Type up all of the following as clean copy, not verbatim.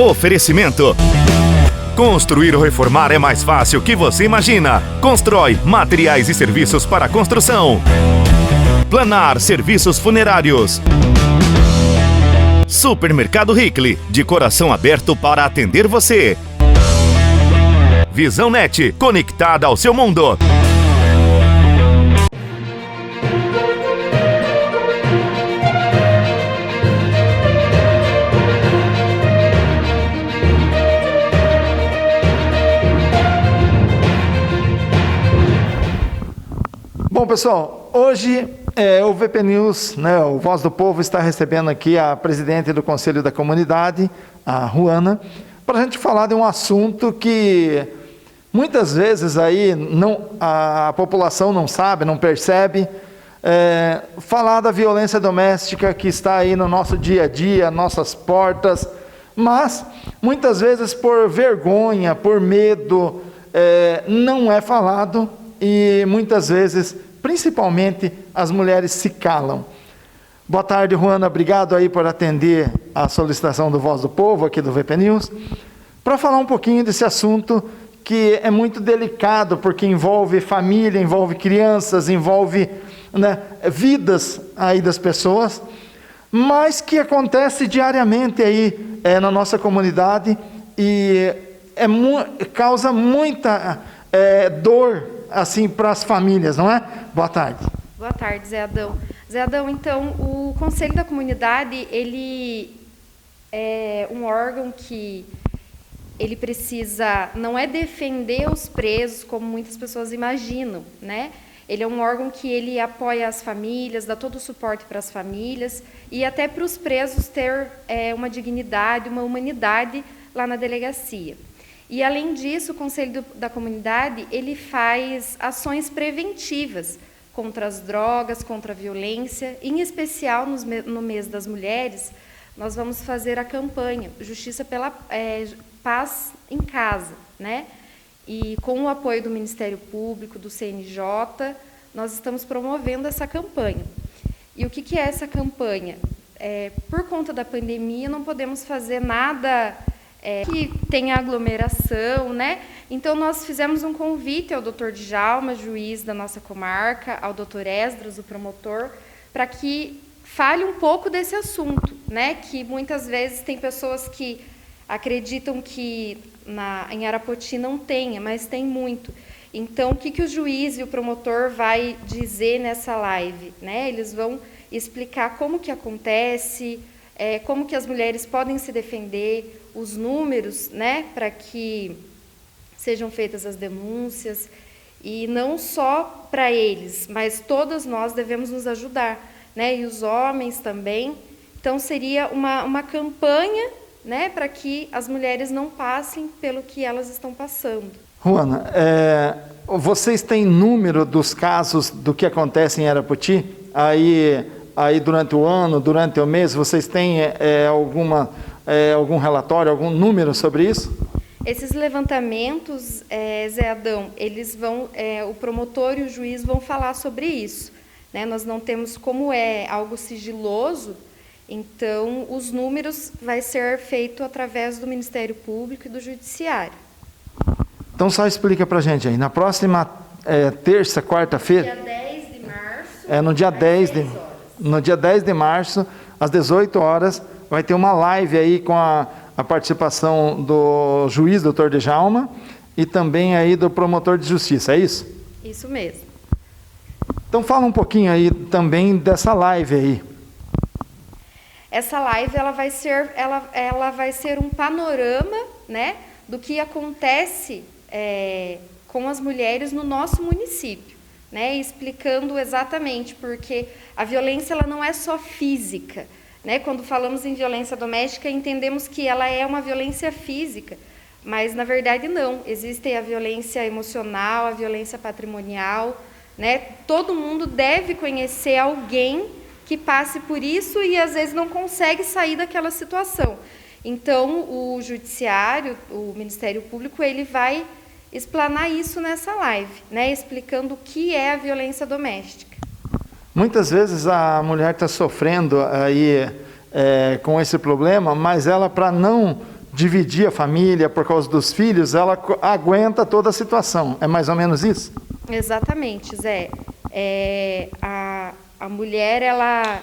Oferecimento. Construir ou reformar é mais fácil que você imagina. Constrói materiais e serviços para construção. Planar serviços funerários. Supermercado Hickley, de coração aberto para atender você. Visão Net, conectada ao seu mundo. Bom, pessoal, hoje o VP News, o Voz do Povo, está recebendo aqui a presidente do Conselho da Comunidade, a Juana, para a gente falar de um assunto que muitas vezes aí a população não sabe, não percebe, falar da violência doméstica que está aí no nosso dia a dia, nossas portas, mas muitas vezes por vergonha, por medo, não é falado e muitas vezes, principalmente, as mulheres se calam. Boa tarde, Juana, obrigado aí por atender a solicitação do Voz do Povo aqui do VP News, para falar um pouquinho desse assunto que é muito delicado, porque envolve família, envolve crianças, envolve vidas aí das pessoas, mas que acontece diariamente aí na nossa comunidade e causa muita dor assim para as famílias, não é? Boa tarde. Boa tarde, Zé Adão. Zé Adão, então, o Conselho da Comunidade, ele é um órgão que ele precisa, não é defender os presos, como muitas pessoas imaginam, né? Ele é um órgão que ele apoia as famílias, dá todo o suporte para as famílias e até para os presos ter uma dignidade, uma humanidade lá na delegacia. E, além disso, o Conselho da Comunidade, ele faz ações preventivas contra as drogas, contra a violência, em especial no mês das mulheres, nós vamos fazer a campanha Justiça pela Paz em Casa, né? E com o apoio do Ministério Público, do CNJ, nós estamos promovendo essa campanha. E o que é essa campanha? Por conta da pandemia, não podemos fazer nada que tenha aglomeração, né? Então, nós fizemos um convite ao Dr. Djalma, juiz da nossa comarca, ao Dr. Esdras, o promotor, para que fale um pouco desse assunto, né? Que muitas vezes tem pessoas que acreditam que em Arapoti não tenha, mas tem muito. Então, o que o juiz e o promotor vai dizer nessa live, né? Eles vão explicar como que acontece, como que as mulheres podem se defender, os números, né, para que sejam feitas as denúncias, e não só para eles, mas todas nós devemos nos ajudar, né, e os homens também. Então, seria uma campanha, né, para que as mulheres não passem pelo que elas estão passando. Juana, vocês têm número dos casos do que acontece em Arapoti? Aí durante o ano, durante o mês, vocês têm algum relatório, algum número sobre isso? Esses levantamentos, Zé Adão, eles vão, o promotor e o juiz vão falar sobre isso, né? Nós não temos, como é algo sigiloso, então os números vai ser feito através do Ministério Público e do Judiciário. Então, só explica para a gente aí, na próxima terça, quarta-feira... Dia 10 de março... No dia 10 de março, às 18 horas, vai ter uma live aí com a participação do juiz, Dr. Djalma, e também aí do promotor de justiça, é isso? Isso mesmo. Então fala um pouquinho aí também dessa live aí. Essa live ela vai ser um panorama, né, do que acontece com as mulheres no nosso município. Né, explicando exatamente, porque a violência ela não é só física, né? Quando falamos em violência doméstica, entendemos que ela é uma violência física, mas na verdade não. Existe a violência emocional, a violência patrimonial, né? Todo mundo deve conhecer alguém que passe por isso e às vezes não consegue sair daquela situação. Então, o Judiciário, o Ministério Público, ele vai explanar isso nessa live, né, explicando o que é a violência doméstica. Muitas vezes a mulher está sofrendo aí com esse problema, mas ela, para não dividir a família por causa dos filhos, ela aguenta toda a situação. É mais ou menos isso? Exatamente, Zé. A mulher, ela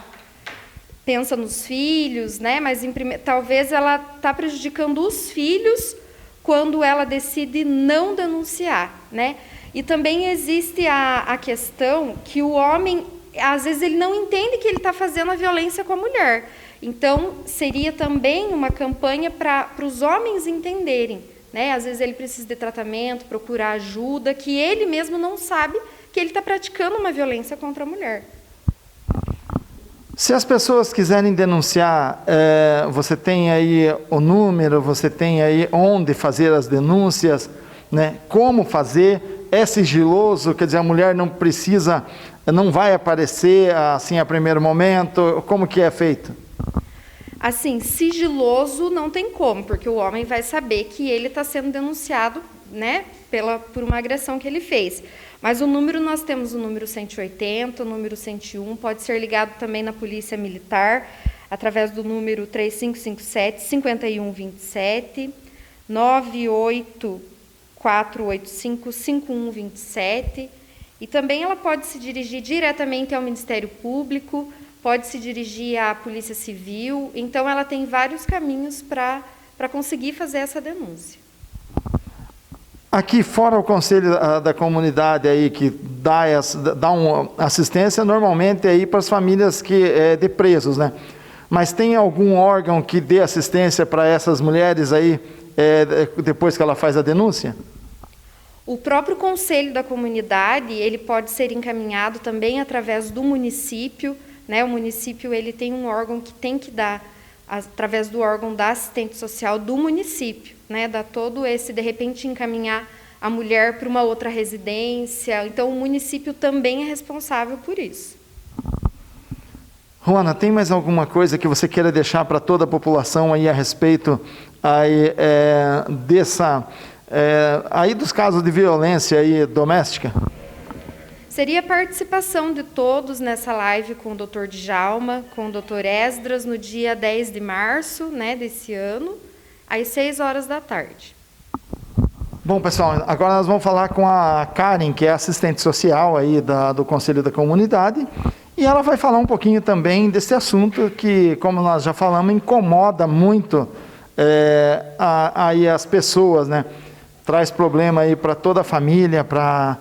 pensa nos filhos, né? Mas talvez ela está prejudicando os filhos quando ela decide não denunciar, né? E também existe a questão que o homem, às vezes, ele não entende que ele está fazendo a violência com a mulher. Então, seria também uma campanha para os homens entenderem, né? Às vezes ele precisa de tratamento, procurar ajuda, que ele mesmo não sabe que ele está praticando uma violência contra a mulher. Se as pessoas quiserem denunciar, você tem aí o número, você tem aí onde fazer as denúncias, né? Como fazer, é sigiloso, quer dizer, a mulher não precisa, não vai aparecer assim a primeiro momento, como que é feito? Assim, sigiloso não tem como, porque o homem vai saber que ele está sendo denunciado, né, por uma agressão que ele fez. Mas o número, nós temos o número 180, o número 101, pode ser ligado também na Polícia Militar, através do número 3557-5127, 98485-5127, e também ela pode se dirigir diretamente ao Ministério Público, pode se dirigir à Polícia Civil, então ela tem vários caminhos para conseguir fazer essa denúncia. Aqui fora o Conselho da Comunidade aí que dá uma assistência normalmente aí para as famílias de presos, né? Mas tem algum órgão que dê assistência para essas mulheres aí depois que ela faz a denúncia? O próprio Conselho da Comunidade, ele pode ser encaminhado também através do município, né? O município, ele tem um órgão que tem que dar, através do órgão da assistente social do município, né? Dá todo esse, de repente, encaminhar a mulher para uma outra residência. Então, o município também é responsável por isso. Ruana, tem mais alguma coisa que você queira deixar para toda a população aí a respeito aí, aí dos casos de violência aí doméstica? Seria a participação de todos nessa live com o Dr. Djalma, com o Dr. Esdras, no dia 10 de março, né, desse ano, às 6h. Bom, pessoal, agora nós vamos falar com a Karen, que é assistente social aí do Conselho da Comunidade, e ela vai falar um pouquinho também desse assunto que, como nós já falamos, incomoda muito aí as pessoas, né? Traz problema aí para toda a família, para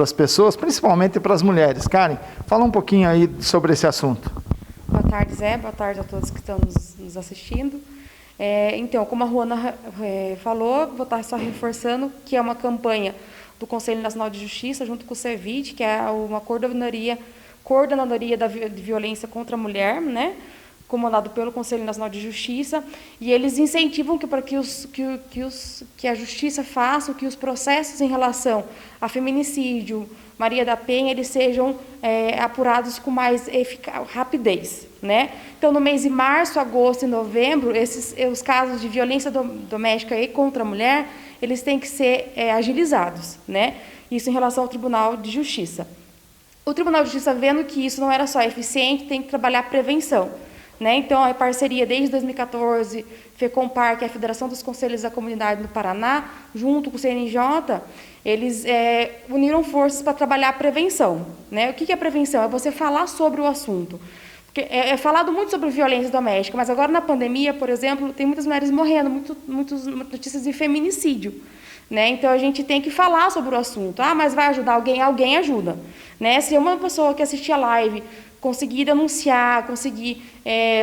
as pessoas, principalmente para as mulheres. Karen, fala um pouquinho aí sobre esse assunto. Boa tarde, Zé. Boa tarde a todos que estão nos assistindo. Então, como a Ruana falou, vou estar só reforçando que é uma campanha do Conselho Nacional de Justiça, junto com o CEVID, que é uma coordenadoria de violência contra a mulher, né? Comandado pelo Conselho Nacional de Justiça, e eles incentivam para que a Justiça faça que os processos em relação a feminicídio, Maria da Penha, eles sejam apurados com mais rapidez, né? Então, no mês de março, agosto e novembro, os casos de violência doméstica e contra a mulher, eles têm que ser agilizados, né? Isso em relação ao Tribunal de Justiça. O Tribunal de Justiça, vendo que isso não era só eficiente, tem que trabalhar a prevenção. Né? Então, a parceria desde 2014, FECOMPAR, que é a Federação dos Conselhos da Comunidade do Paraná, junto com o CNJ, eles uniram forças para trabalhar a prevenção. Né? O que é prevenção? É você falar sobre o assunto. Porque é falado muito sobre violência doméstica, mas agora na pandemia, por exemplo, tem muitas mulheres morrendo, muitas notícias de feminicídio. Né? Então, a gente tem que falar sobre o assunto. Ah, mas vai ajudar alguém? Alguém ajuda. Né? Se uma pessoa que assistir a live conseguir denunciar, conseguir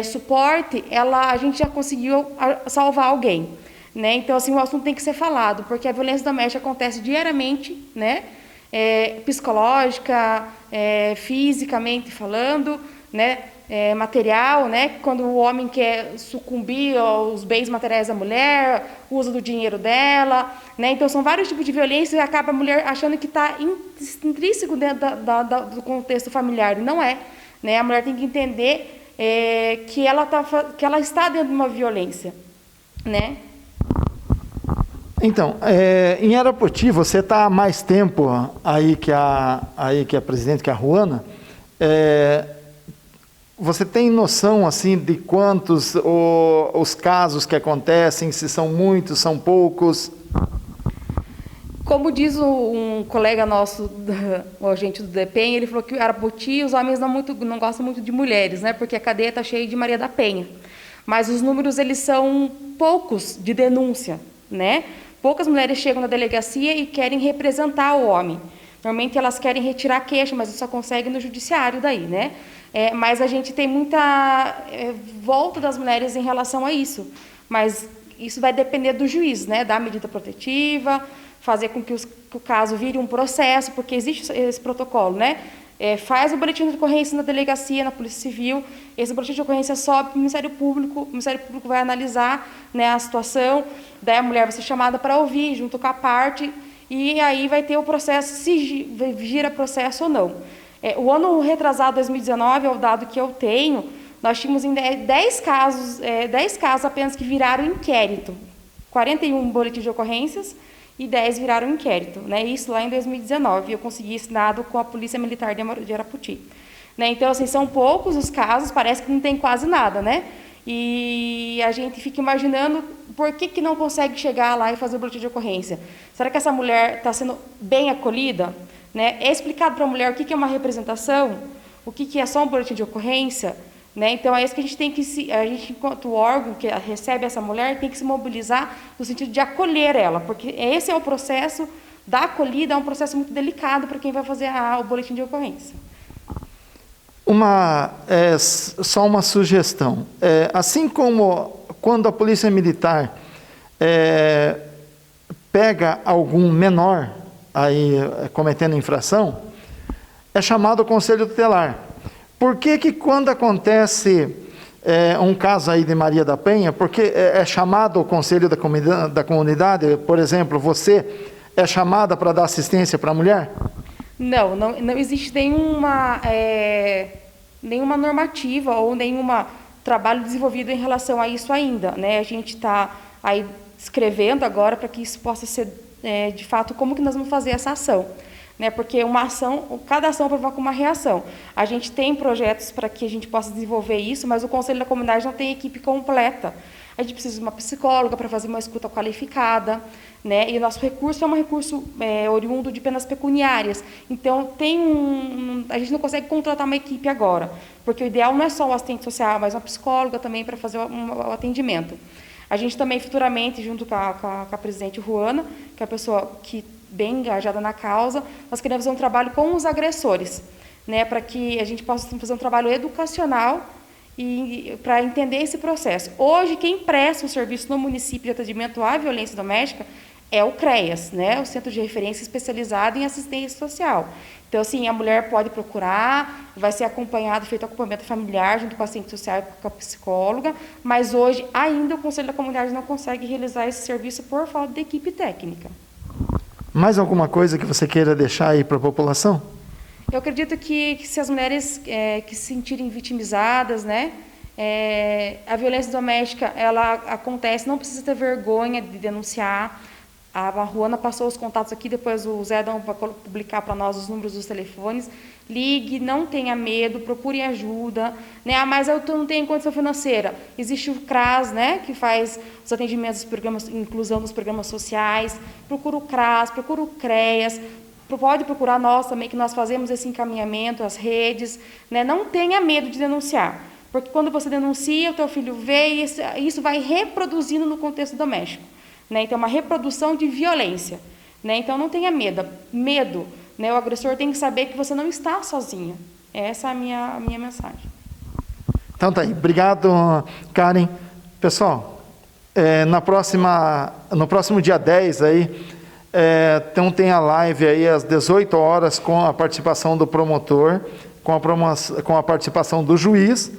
suporte, a gente já conseguiu salvar alguém. Né? Então, assim, o assunto tem que ser falado, porque a violência doméstica acontece diariamente, né? Psicológica, fisicamente falando, né? Material, né? Quando o homem quer sucumbir aos bens materiais da mulher, usa do dinheiro dela, né? Então, são vários tipos de violência e acaba a mulher achando que está intrínseco dentro do contexto familiar, e não é. Né? A mulher tem que entender que ela está dentro de uma violência. Né? Então, em Arapoti, você está há mais tempo aí que a presidente, que é a Ruana. Você tem noção assim de quantos os casos que acontecem, se são muitos, são poucos? Como diz um colega nosso, o agente do DEPEN, ele falou que Arapoti, os homens não gostam muito de mulheres, né? Porque a cadeia está cheia de Maria da Penha. Mas os números, eles são poucos de denúncia, né? Poucas mulheres chegam na delegacia e querem representar o homem. Normalmente elas querem retirar a queixa, mas só conseguem no judiciário daí, né? Mas a gente tem muita volta das mulheres em relação a isso. Mas isso vai depender do juiz, né? Da medida protetiva, fazer com que o caso vire um processo, porque existe esse protocolo, né? Faz o boletim de ocorrência na delegacia, na Polícia Civil, esse boletim de ocorrência sobe para o Ministério Público vai analisar, né, a situação, daí a mulher vai ser chamada para ouvir, junto com a parte, e aí vai ter o processo, se gira processo ou não. O ano retrasado, 2019, é o dado que eu tenho, nós tínhamos em 10 casos apenas que viraram inquérito, 41 boletins de ocorrências, e 10 viraram inquérito, né? Isso lá em 2019, eu consegui esse dado com a Polícia Militar de Arapoti. Né? Então, assim, são poucos os casos, parece que não tem quase nada, né? E a gente fica imaginando por que não consegue chegar lá e fazer o boletim de ocorrência. Será que essa mulher está sendo bem acolhida? Né? É explicado para a mulher o que é uma representação, o que é só um boletim de ocorrência? Né? Então, é isso que a gente tem que a gente, enquanto órgão que recebe essa mulher, tem que se mobilizar no sentido de acolher ela, porque esse é o processo da acolhida, é um processo muito delicado para quem vai fazer o boletim de ocorrência. Só uma sugestão. Assim como quando a Polícia Militar pega algum menor aí cometendo infração, é chamado o Conselho Tutelar. Por que quando acontece um caso aí de Maria da Penha, porque é chamado o Conselho da Comunidade, por exemplo, você é chamada para dar assistência para a mulher? Não existe nenhuma normativa ou nenhum trabalho desenvolvido em relação a isso ainda, né? A gente está aí escrevendo agora para que isso possa ser, de fato, como que nós vamos fazer essa ação. Né, porque cada ação provoca uma reação. A gente tem projetos para que a gente possa desenvolver isso, mas o Conselho da Comunidade não tem equipe completa. A gente precisa de uma psicóloga para fazer uma escuta qualificada, né, e o nosso recurso é um recurso oriundo de penas pecuniárias. Então, a gente não consegue contratar uma equipe agora, porque o ideal não é só o assistente social, mas uma psicóloga também para fazer o atendimento. A gente também, futuramente, junto com a presidente Ruana, que é a pessoa que bem engajada na causa, nós queremos fazer um trabalho com os agressores, né, para que a gente possa fazer um trabalho educacional e para entender esse processo. Hoje, quem presta o serviço no município de atendimento à violência doméstica é o CREAS, né, o Centro de Referência Especializado em Assistência Social. Então, assim, a mulher pode procurar, vai ser acompanhada, feito acompanhamento familiar junto com a assistente social e com a psicóloga, mas hoje ainda o Conselho da Comunidade não consegue realizar esse serviço por falta de equipe técnica. Mais alguma coisa que você queira deixar aí para a população? Eu acredito que se as mulheres que se sentirem vitimizadas, né, a violência doméstica, ela acontece, não precisa ter vergonha de denunciar. A Ruana passou os contatos aqui, depois o Zé vai publicar para nós os números dos telefones. Ligue, não tenha medo, procure ajuda. Né? Mas eu não tenho condição financeira. Existe o CRAS, né, que faz os atendimentos dos programas, inclusão dos programas sociais. Procura o CRAS, procura o CREAS. Pode procurar nós também, que nós fazemos esse encaminhamento, as redes. Né? Não tenha medo de denunciar. Porque quando você denuncia, o teu filho vê e isso vai reproduzindo no contexto doméstico. Né? Então, é uma reprodução de violência. Né? Então, não tenha medo. Né? O agressor tem que saber que você não está sozinha. Essa é a minha mensagem. Então, tá aí. Obrigado, Karen. Pessoal, no próximo dia 10, aí, então tem a live aí às 18 horas com a participação do promotor, com a participação do juiz.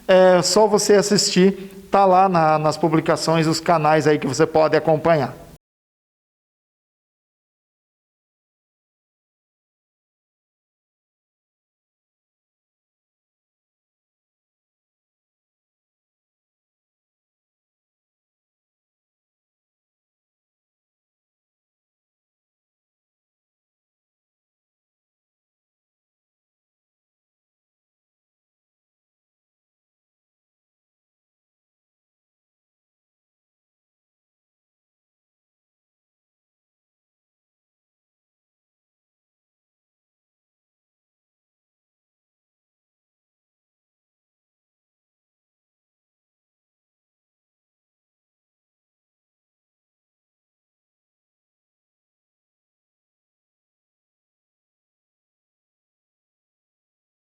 É só você assistir. Está lá nas publicações, os canais aí que você pode acompanhar.